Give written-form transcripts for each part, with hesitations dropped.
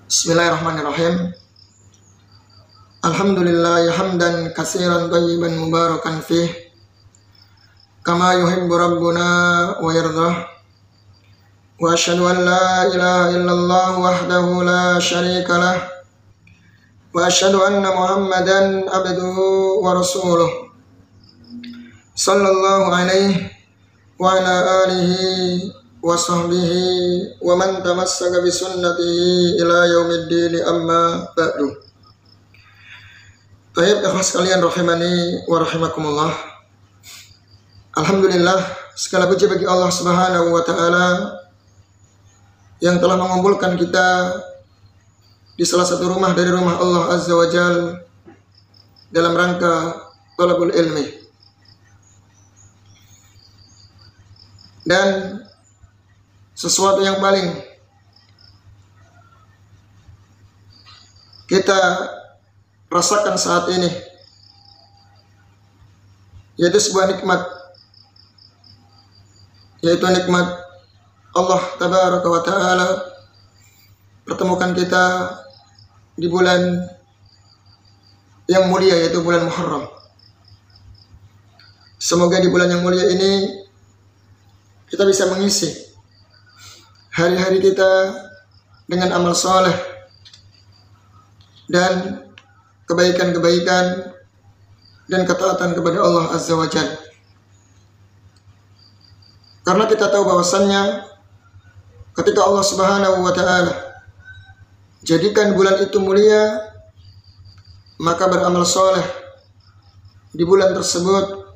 Bismillahirrahmanirrahim. Alhamdulillah hamdan katsiran thayyiban mubarakan fih kama yuhibbu rabbuna wa yardah. Wa asyhadu an la ilaha illallah wahdahu la syarika lah. Wa asyhadu anna Muhammadan abduhu wa rasuluh. Sallallahu alaihi wa ala alihi wa sahbihi wa man tamassaka bi sunnatihi ila yaumiddin, amma ba'du. Baik, ikhlas sekalian rahimani wa rahimakumullah. Alhamdulillah, segala puji bagi Allah Subhanahu wa taala yang telah mengumpulkan kita di salah satu rumah dari rumah Allah Azza wa Jal dalam rangka thalabul ilmi. Dan sesuatu yang paling kita rasakan saat ini yaitu sebuah nikmat, yaitu nikmat Allah Tabaraka wa Ta'ala pertemukan kita di bulan yang mulia, yaitu bulan Muharram. Semoga di bulan yang mulia ini kita bisa mengisi hari-hari kita dengan amal soleh dan kebaikan-kebaikan dan ketaatan kepada Allah Azza wa Jalla. Karena kita tahu bahwasannya ketika Allah Subhanahu wa Ta'ala jadikan bulan itu mulia, maka beramal soleh di bulan tersebut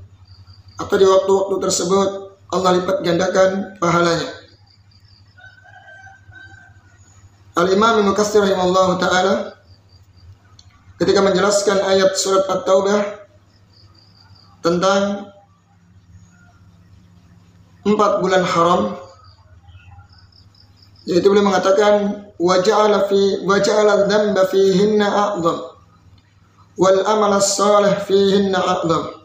atau di waktu-waktu tersebut Allah lipat gandakan pahalanya. Al-Imam Ibnu Katsir rahimahullah ta'ala ketika menjelaskan ayat surat At-Taubah tentang 4 bulan haram, yaitu beliau mengatakan waja'ala dzamba fihinna a'dzam wal amal as-salih fihinna a'dzam.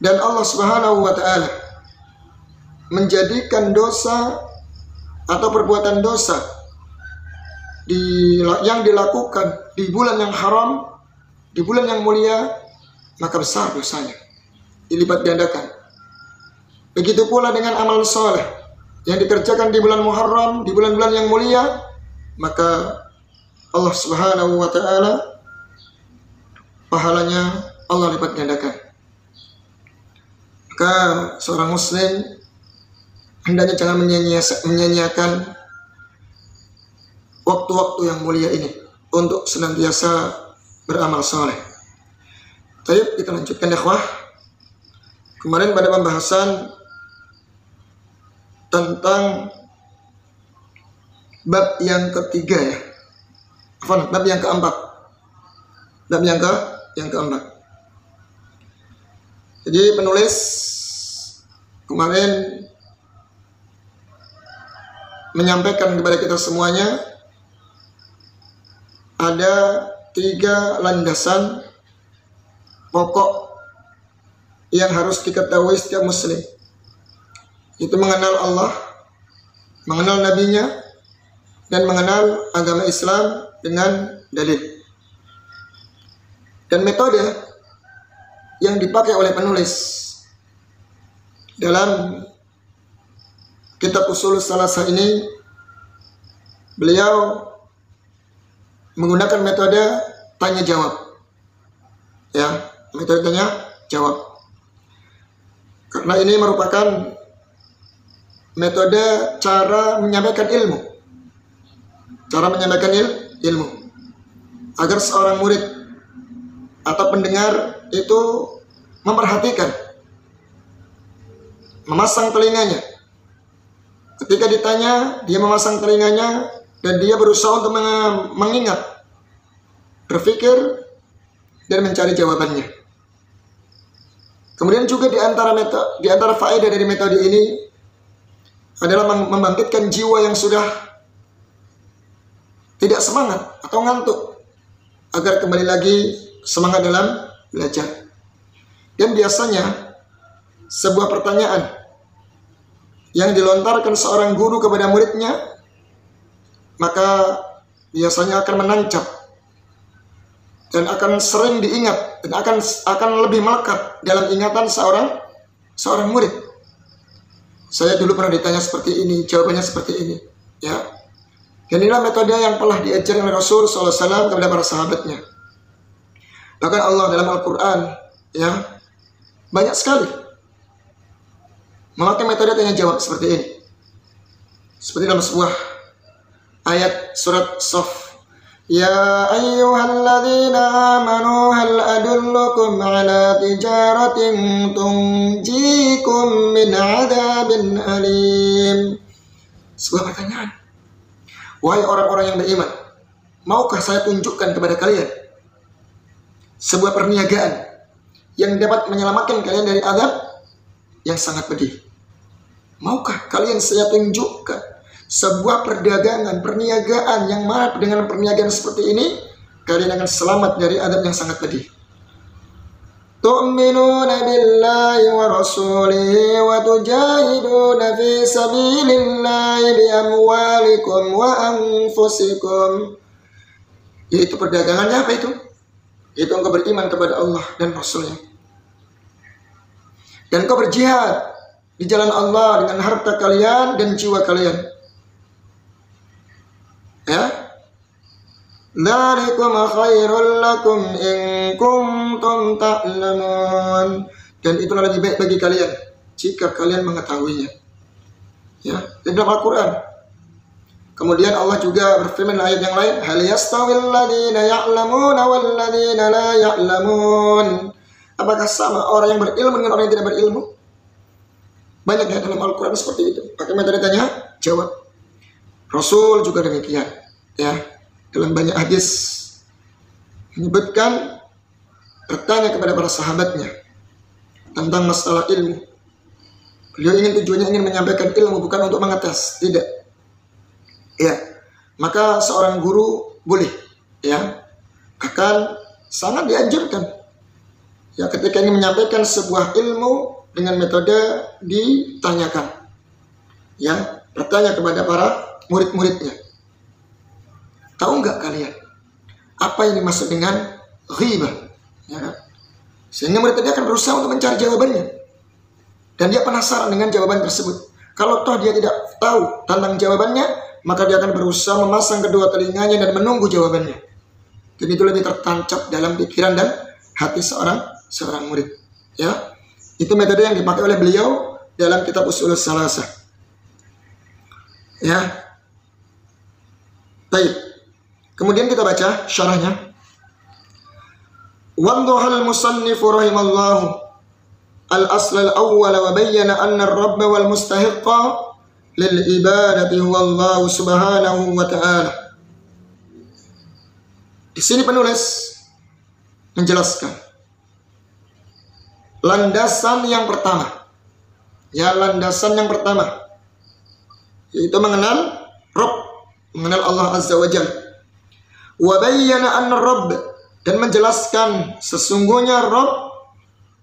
Dan Allah Subhanahu wa ta'ala menjadikan dosa atau perbuatan dosa yang dilakukan di bulan yang haram, di bulan yang mulia, maka besar dosanya, dilipat gandakan. Begitu pula dengan amal soleh yang dikerjakan di bulan Muharram, di bulan-bulan yang mulia, maka Allah Subhanahu wa Ta'ala pahalanya Allah lipat gandakan. Maka seorang muslim hendaknya jangan menyia-nyiakan waktu-waktu yang mulia ini untuk senantiasa beramal soleh. Baik, kita lanjutkan ikhwah. Kemarin pada pembahasan tentang bab yang ketiga ya. Bab yang keempat. Bab yang keempat. Jadi penulis kemarin menyampaikan kepada kita semuanya ada 3 landasan pokok yang harus diketahui setiap muslim, itu mengenal Allah, mengenal nabinya, dan mengenal agama Islam dengan dalil. Dan metode yang dipakai oleh penulis dalam kitab Ushul Salasah ini, beliau menggunakan metode tanya jawab. Ya, metode tanya jawab. Karena ini merupakan metode cara menyampaikan ilmu. Cara menyampaikan ilmu. Agar seorang murid atau pendengar itu memperhatikan, memasang telinganya. Ketika ditanya, dia memasang telinganya dan dia berusaha untuk mengingat, berpikir, dan mencari jawabannya. Kemudian juga di antara faedah dari metode ini adalah membangkitkan jiwa yang sudah tidak semangat atau ngantuk agar kembali lagi semangat dalam belajar. Dan biasanya sebuah pertanyaan yang dilontarkan seorang guru kepada muridnya, maka biasanya akan menancap dan akan sering diingat dan akan lebih melekat dalam ingatan seorang murid. Saya dulu pernah ditanya seperti ini, jawabannya seperti ini, ya. Dan inilah metode yang telah diajarkan oleh Rasul SAW kepada para sahabatnya. Bahkan Allah dalam Al-Quran, ya, banyak sekali memakai metode tanya jawab seperti ini. Seperti dalam sebuah ayat surat Shaf, ya ayyuhalladzina amanu hal adullukum ala tijaratin tunjikum min adzabin alim. Sebuah pertanyaan, wahai orang-orang yang beriman, maukah saya tunjukkan kepada kalian sebuah perniagaan yang dapat menyelamatkan kalian dari azab yang sangat pedih? Maukah kalian saya tunjukkan sebuah perdagangan, perniagaan yang mana dengan perniagaan seperti ini kalian akan selamat dari azab yang sangat pedih? Tu'minuna billahi wa rasulihi wa tujahiduna fi sabilillahi bi amwalikum wa anfusikum. Yaitu perdagangannya apa itu? Itu engkau beriman kepada Allah dan Rasulnya, dan engkau berjihad di jalan Allah dengan harta kalian dan jiwa kalian. Ya, dzalikum khairul lakum in kuntum ta'lamun. Dan itulah lebih baik bagi kalian jika kalian mengetahuinya. Ya, di dalam Al-Quran. Kemudian Allah juga berfirman dalam ayat yang lain, hal yastawil ladzina ya'lamuna wal ladzina la ya'lamun. Apakah sama orang yang berilmu dengan orang yang tidak berilmu? Banyak ya dalam Al-Quran seperti itu. Pakai metode tanya jawab. Rasul juga demikian, ya. Dalam banyak hadis menyebutkan bertanya kepada para sahabatnya tentang masalah ilmu. Beliau tujuannya ingin menyampaikan ilmu, bukan untuk mengetes, tidak. Ya, maka seorang guru boleh, ya, akan sangat dianjurkan, ya, ketika ingin menyampaikan sebuah ilmu dengan metode ditanyakan, ya, bertanya kepada para murid-muridnya. Tahu nggak kalian apa yang dimaksud dengan ghibah? Ya kan? Sehingga murid tadi akan berusaha untuk mencari jawabannya, dan dia penasaran dengan jawaban tersebut. Kalau toh dia tidak tahu tentang jawabannya, maka dia akan berusaha memasang kedua telinganya dan menunggu jawabannya. Dan itu lebih tertancap dalam pikiran dan hati seorang murid. Ya, itu metode yang dipakai oleh beliau dalam kitab Ushulus Salasah. Ya, baik. Kemudian kita baca syarahnya. Wadhahal musannifu rahimallahu al-asl al-awwal wa bayyana anna ar-rabb wal mustahiqqa lil ibadati huwa Allah subhanahu wa ta'ala. Di sini penulis menjelaskan landasan yang pertama. Ya, landasan yang pertama yaitu mengenal Rabb, mengenal Allah Azza wa Jalla. Wa bayyana anna Rabb, dan menjelaskan sesungguhnya Rabb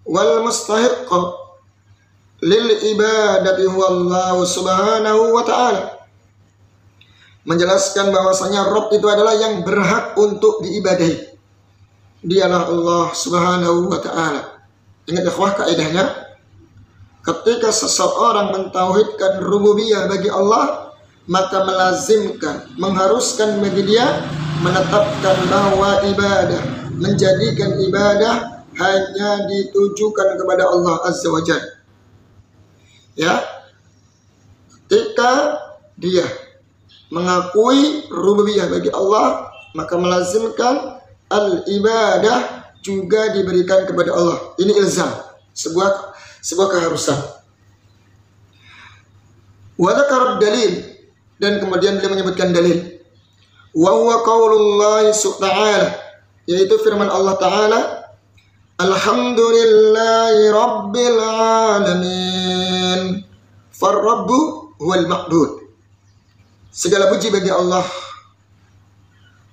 wal mustahiqqa lil ibadati huwa Allah subhanahu wa ta'ala. Menjelaskan bahwasanya Rabb itu adalah yang berhak untuk diibadahi. Dialah Allah subhanahu wa ta'ala. Ingat ikhwah kaidahnya, ketika seseorang mentauhidkan rububiyah bagi Allah, maka melazimkan, mengharuskan bagi dia menetapkan bahwa ibadah, menjadikan ibadah hanya ditujukan kepada Allah Azza wa Jalla. Ya, ketika dia mengakui rububiyah bagi Allah, maka melazimkan al-ibadah juga diberikan kepada Allah. Ini ilzam, sebuah keharusan. Wa dzakara dalil, dan kemudian beliau menyebutkan dalil. Wa huwa qaulullah subhanahu, yaitu firman Allah Ta'ala, alhamdulillahi rabbil alamin, farrabbu huwal ma'bud. Segala puji bagi Allah,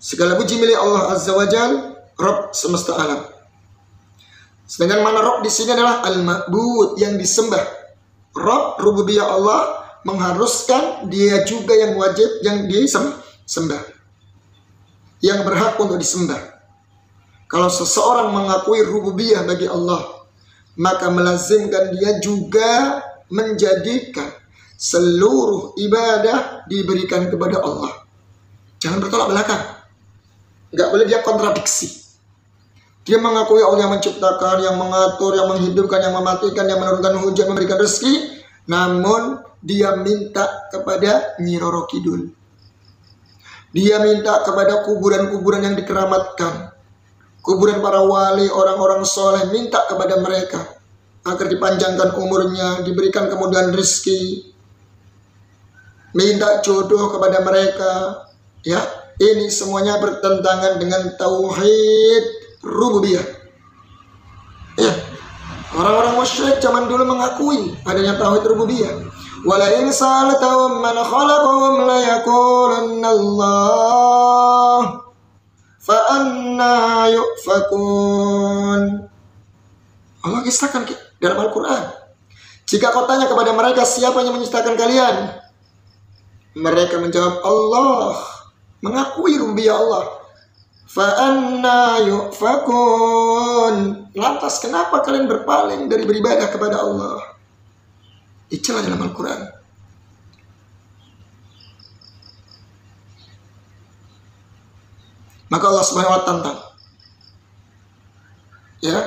segala puji milik Allah Azza wa Jalla, Rabb semesta alam. Sedangkan mana Rabb di sini adalah al-ma'bud, yang disembah. Rabb rububiyah Allah, mengharuskan dia juga yang wajib yang disembah, yang berhak untuk disembah. Kalau seseorang mengakui rububiyah bagi Allah, maka melazimkan dia juga menjadikan seluruh ibadah diberikan kepada Allah. Jangan bertolak belakang. Nggak boleh dia kontradiksi. Dia mengakui Allah yang menciptakan, yang mengatur, yang menghidupkan, yang mematikan, yang menurunkan hujan, memberikan rezeki. Namun dia minta kepada Nyi Roro Kidul. Dia minta kepada kuburan-kuburan yang dikeramatkan. Kuburan para wali, orang-orang soleh, minta kepada mereka agar dipanjangkan umurnya, diberikan kemudahan rezeki. Minta jodoh kepada mereka. Ya, ini semuanya bertentangan dengan tauhid rububiyah. Ya, orang-orang musyrik zaman dulu mengakui adanya tauhid rububiyah. Wala in sa'altahum man khalaqahum la yaqulunna Allah fa anna yufakun. Allah kisahkan dalam Al-Quran, jika kau tanya kepada mereka siapa yang menciptakan kalian, mereka menjawab Allah, mengakui rububiyah Allah. Fa anna yufakun. Lantas kenapa kalian berpaling dari beribadah kepada Allah? Dicela dalam Al-Quran. Maka Allah Subhanahu wa ta'ala tantang. Ya.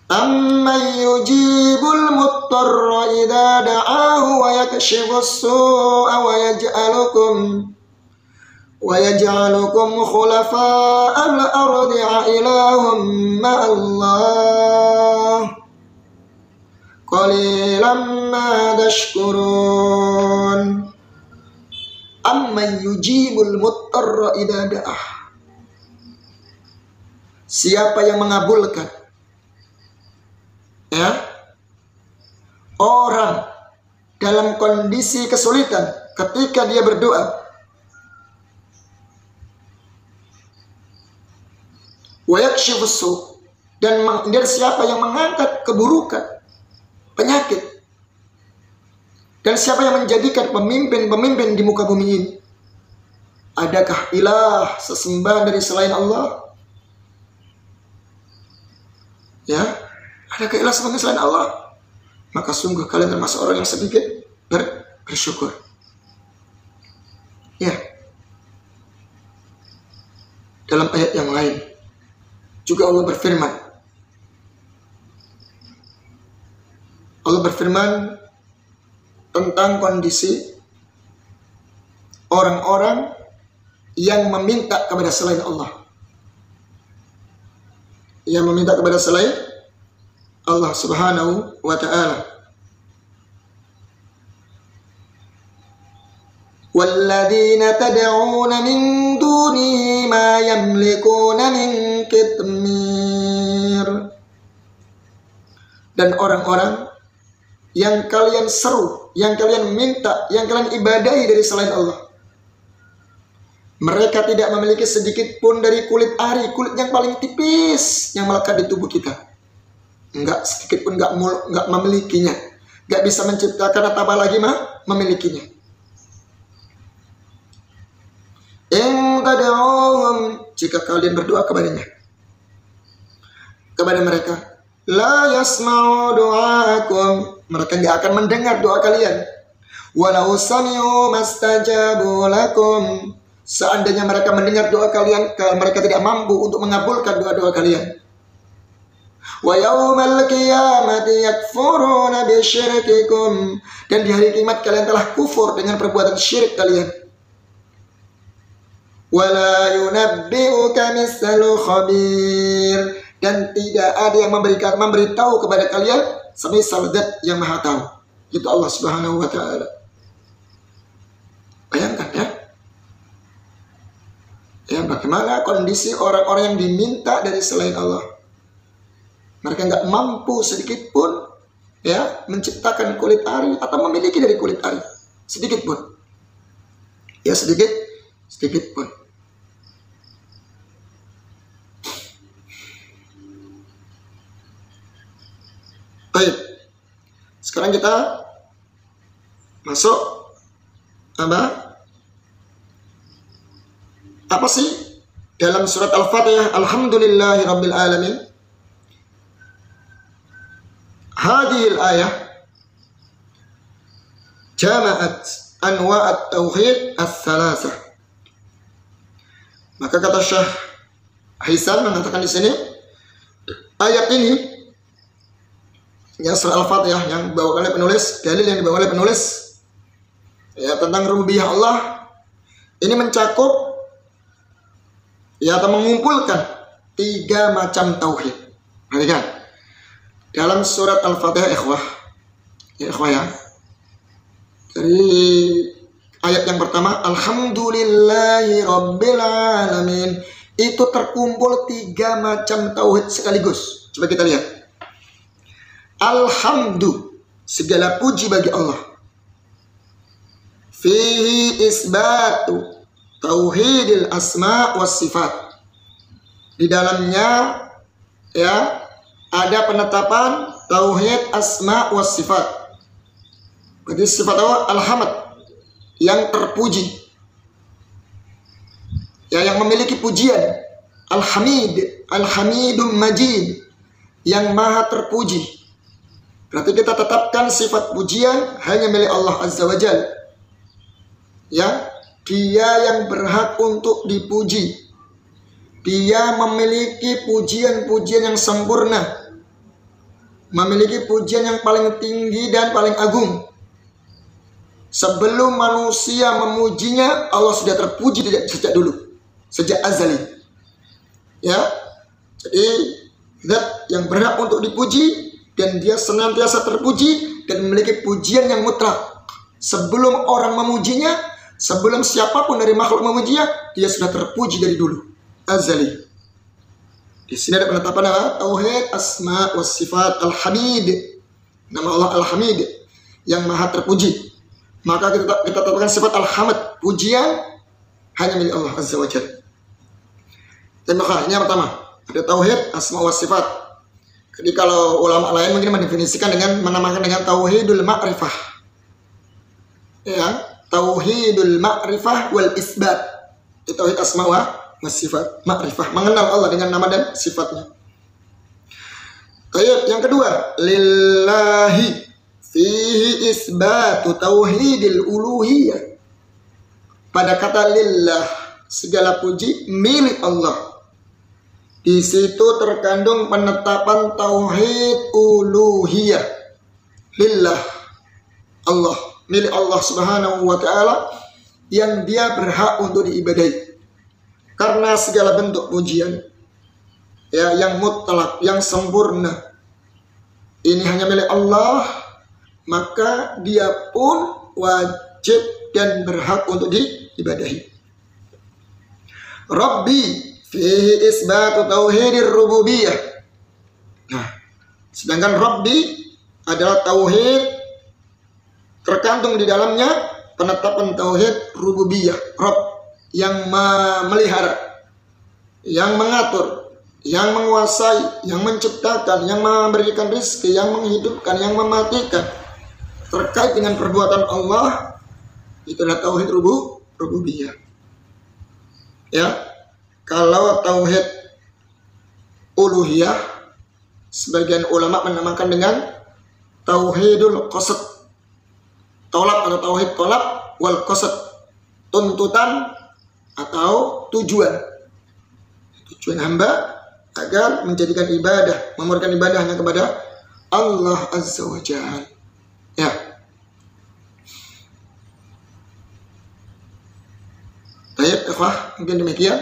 Amman yujibul muttarra idza da'ahu wa yakshifus su'a wa yaj'alukum khulafa'al ardi ilahum ma'allah qalilan ma tashkurun. Amman yujibul muttarra idza da'ah. Siapa yang mengabulkan orang dalam kondisi kesulitan ketika dia berdoa. Wa yakshifus su', dan siapa yang mengangkat keburukan, penyakit, dan siapa yang menjadikan pemimpin-pemimpin di muka bumi ini. Adakah ilah sesembahan dari selain Allah? Ya, adakah ilah sesembahan selain Allah? Maka sungguh kalian termasuk orang yang sedikit bersyukur. Ya. Dalam ayat yang lain juga Allah berfirman. Allah berfirman tentang kondisi orang-orang yang meminta kepada selain Allah. Yang meminta kepada selain Allah Subhanahu wa ta'ala. Walladzina tad'una min dunihi ma yamlikuna min qitmir. Dan orang-orang yang kalian seru, yang kalian minta, yang kalian ibadahi dari selain Allah, mereka tidak memiliki sedikit pun dari kulit ari, kulit yang paling tipis yang melekat di tubuh kita. Enggak sedikit pun enggak memilikinya. Enggak bisa menciptakan atau apalagi memilikinya. In tad'uhum, jika kalian berdoa kepadanya, kepada mereka, la yasma'u du'aakum, mereka enggak akan mendengar doa kalian. Walau sami'u mastajabu lakum, seandainya mereka mendengar doa kalian, mereka tidak mampu untuk mengabulkan doa-doa kalian. Wa yaumal qiyamati yakfuruna bisyirkikum, dan di hari kiamat kalian telah kufur dengan perbuatan syirik kalian. Wala yunabbi'uka mislu khabir, dan tidak ada yang memberitahu kepada kalian semisal zat yang maha tahu. Itu Allah Subhanahu wa ta'ala. Bayangkan ya. Ya, bagaimana kondisi orang-orang yang diminta dari selain Allah. Mereka nggak mampu sedikit pun ya menciptakan kulit ari atau memiliki dari kulit ari sedikit pun. Ya, sedikit pun. Baik. Sekarang kita Masuk apa sih dalam surat Al-Fatihah? Alhamdulillahi Rabbil Alamin. Hadhil ayah jama'at anwa'at tauhid ats-tsalatsah. Maka kata Syekh Hisan mengatakan di sini, ayat ini ya surah Al-Fatihah yang dibawa oleh penulis, dalil yang dibawa oleh penulis ya tentang rububiyah Allah ini mencakup ya atau mengumpulkan 3 macam tauhid. Perhatikan dalam surat Al-Fatihah ikhwah ya dari ayat yang pertama Alhamdulillahi Rabbil Alamin, itu terkumpul 3 macam tauhid sekaligus. Coba kita lihat. Alhamdu, segala puji bagi Allah. Fihi isbatu tauhidil asma was sifat. Di dalamnya ya ada penetapan tauhid asma was sifat. Berarti sifat Allah Al-Hamd, yang terpuji, ya yang memiliki pujian. Al-Hamid, Al-Hamidum Majid, yang maha terpuji. Berarti kita tetapkan sifat pujian hanya milik Allah Azza wa Jalla. Ya, Dia yang berhak untuk dipuji. Dia memiliki pujian-pujian yang sempurna, memiliki pujian yang paling tinggi dan paling agung. Sebelum manusia memujinya, Allah sudah terpuji sejak dulu, sejak azali. Ya, jadi zat yang berhak untuk dipuji dan dia senantiasa terpuji dan memiliki pujian yang mutlak. Sebelum orang memujinya, sebelum siapapun dari makhluk memujinya, dia sudah terpuji dari dulu, azali. Di sini ada penetapan apa? Tauhid asma was sifat Al-Hamid. Nama Allah Al-Hamid, yang maha terpuji. Maka kita tetapkan sifat Al-Hamd, pujian hanya milik Allah Azza wa Jalla. Dan maka ini yang pertama, ada tauhid asma wa sifat. Jadi kalau ulama lain mungkin mendefinisikan dengan menamakan dengan tauhidul ma'rifah. Ya, tauhidul ma'rifah wal isbat. Itu tauhid asma wa sifat, ma'rifah, mengenal Allah dengan nama dan sifatnya. Ayat yang kedua, lillahi fihi isbatu tauhidil uluhiyah. Pada kata lillah, segala puji milik Allah. Di situ terkandung penetapan tauhid uluhiyah. Lillah, Allah, milik Allah Subhanahu wa taala, yang dia berhak untuk diibadahi. Karena segala bentuk pujian ya yang mutlak, yang sempurna, ini hanya milik Allah, maka dia pun wajib dan berhak untuk diibadahi. Rabbi fihi isbatu tauhidir rububiyah. Nah, sedangkan Rabbi adalah tauhid, terkandung di dalamnya penetapan tauhid rububiyah. Rabb, yang memelihara, yang mengatur, yang menguasai, yang menciptakan, yang memberikan rezeki, yang menghidupkan, yang mematikan. Terkait dengan perbuatan Allah, itu adalah tauhid rububiyah. Ya, kalau tauhid uluhiyah, sebagian ulama menamakan dengan tauhidul qasad, tolak atau tauhid tolak wal qasad, tuntutan atau tujuan hamba agar menjadikan ibadah, memurnikan ibadah hanya kepada Allah Azza wa Jalla. Ya. Baik, ikhwah, mungkin demikian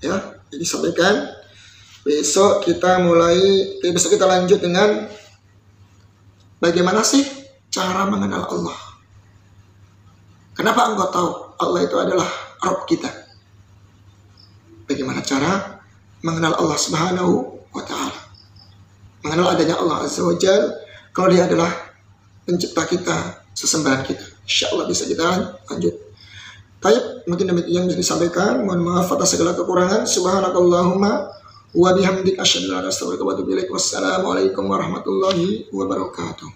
ya. Jadi sampaikan. Besok kita lanjut dengan bagaimana sih cara mengenal Allah. Kenapa engkau tahu Allah itu adalah Rabb kita? Bagaimana cara mengenal Allah Subhanahu wa ta'ala, mengenal adanya Allah Azza wa Jalla, kalau dia adalah pencipta kita, sesembahan kita. Insyaallah bisa kita lanjut. Baik, mungkin demikian yang bisa disampaikan. Mohon maaf atas segala kekurangan. Subhanakallahumma wa bihamdika asyhadu an la ilaha illa anta astaghfiruka wa atubu ilaik. Wassalamualaikum warahmatullahi wabarakatuh.